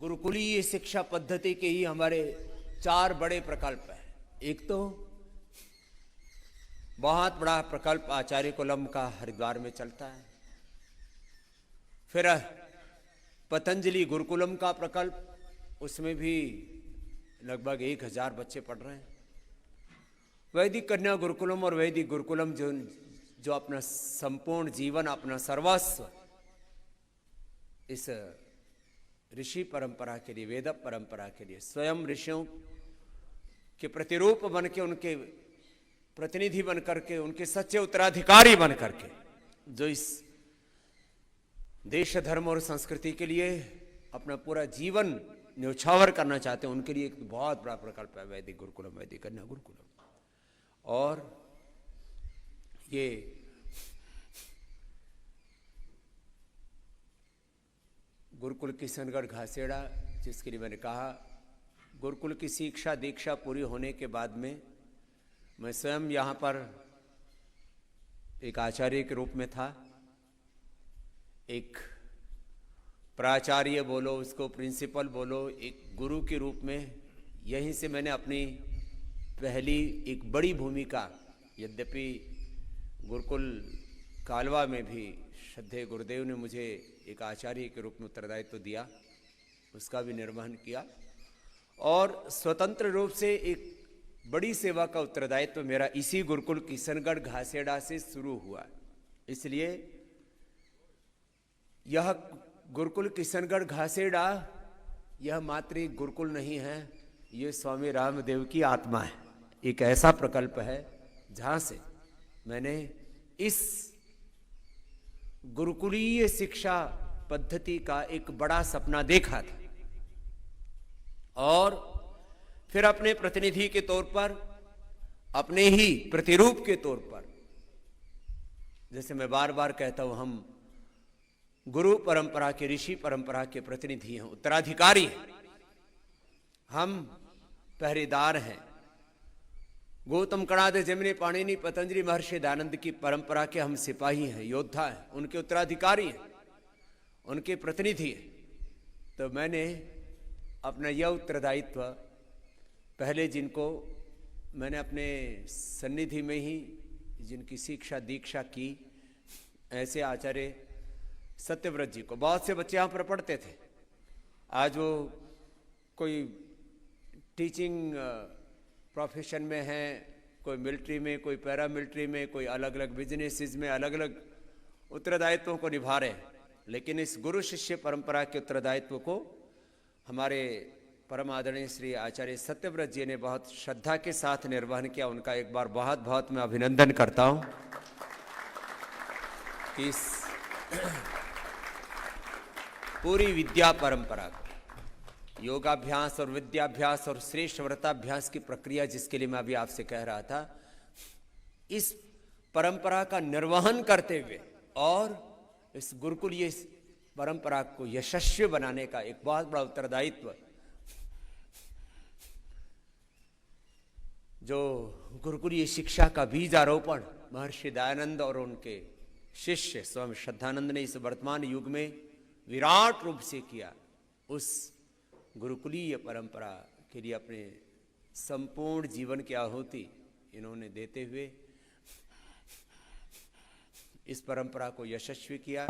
गुरुकुलीय शिक्षा पद्धति के ही हमारे 4 बड़े प्रकल्प हैं। एक तो बहुत बड़ा प्रकल्प आचार्य कुलम का हरिद्वार में चलता है। फिर पतंजलि गुरुकुलम का प्रकल्प, उसमें भी लगभग 1000 बच्चे पढ़ रहे हैं। वैदिक कन्या गुरुकुलम और वैदिक गुरुकुलम जो अपना संपूर्ण जीवन, अपना सर्वस्व इस ऋषि परंपरा के लिए, वेद परंपरा के लिए, स्वयं ऋषियों के प्रतिरूप बन के, उनके प्रतिनिधि बन करके, उनके सच्चे उत्तराधिकारी बन करके, जो इस देश, धर्म और संस्कृति के लिए अपना पूरा जीवन न्यौछावर करना चाहते हैं, उनके लिए एक बहुत बड़ा प्रकल्प है वैदिक गुरुकुलम, वैदिक कन्या गुरुकुलम। और ये गुरुकुल किशनगढ़ घासेड़ा, जिसके लिए मैंने कहा, गुरुकुल की शिक्षा दीक्षा पूरी होने के बाद में मैं स्वयं यहाँ पर एक आचार्य के रूप में था। एक प्राचार्य बोलो, उसको प्रिंसिपल बोलो, एक गुरु के रूप में यहीं से मैंने अपनी पहली एक बड़ी भूमिका, यद्यपि गुरुकुल कालवा में भी श्रद्धेय गुरुदेव ने मुझे एक आचार्य के रूप में उत्तरदायित्व दिया, उसका भी निर्वहन किया। और स्वतंत्र रूप से एक बड़ी सेवा का उत्तरदायित्व मेरा इसी गुरुकुल किशनगढ़ घासेड़ा से शुरू हुआ। इसलिए यह गुरुकुल किशनगढ़ घासेड़ा यह मात्र एक गुरुकुल नहीं है, ये स्वामी रामदेव की आत्मा है। एक ऐसा प्रकल्प है जहां से मैंने इस गुरुकुलीय शिक्षा पद्धति का एक बड़ा सपना देखा था, और फिर अपने प्रतिनिधि के तौर पर, अपने ही प्रतिरूप के तौर पर, जैसे मैं बार बार कहता हूं, हम गुरु परंपरा के, ऋषि परंपरा के प्रतिनिधि हैं, उत्तराधिकारी हैं, हम पहरेदार हैं। गौतम कणाद, जैमिनी, पाणिनि, पतंजलि, महर्षि दयानंद की परंपरा के हम सिपाही हैं, योद्धा हैं, उनके उत्तराधिकारी हैं, उनके प्रतिनिधि हैं। तो मैंने अपना यह उत्तरदायित्व पहले, जिनको मैंने अपने सन्निधि में ही जिनकी शिक्षा दीक्षा की, ऐसे आचार्य सत्यव्रत जी को, बहुत से बच्चे यहाँ पर पढ़ते थे। आज वो कोई टीचिंग प्रोफेशन में है, कोई मिलिट्री में, कोई पैरा मिलिट्री में, कोई अलग अलग बिजनेसेस में अलग अलग उत्तरदायित्वों को निभा रहे हैं। लेकिन इस गुरु शिष्य परंपरा के उत्तरदायित्व को हमारे परम आदरणीय श्री आचार्य सत्यव्रत जी ने बहुत श्रद्धा के साथ निर्वहन किया। उनका एक बार बहुत बहुत मैं अभिनंदन करता हूं कि इस पूरी विद्या परंपरा, योगाभ्यास और विद्याभ्यास और श्रेष्ठ व्रताभ्यास की प्रक्रिया, जिसके लिए मैं अभी आपसे कह रहा था, इस परंपरा का निर्वहन करते हुए और इस गुरुकुलीय परंपरा को यशस्वी बनाने का एक बहुत बड़ा उत्तरदायित्व, जो गुरुकुलीय शिक्षा का बीजारोपण महर्षि दयानंद और उनके शिष्य स्वामी श्रद्धानंद ने इस वर्तमान युग में विराट रूप से किया, उस गुरुकुलीय परंपरा के लिए अपने संपूर्ण जीवन की आहुति इन्होंने देते हुए इस परंपरा को यशस्वी किया।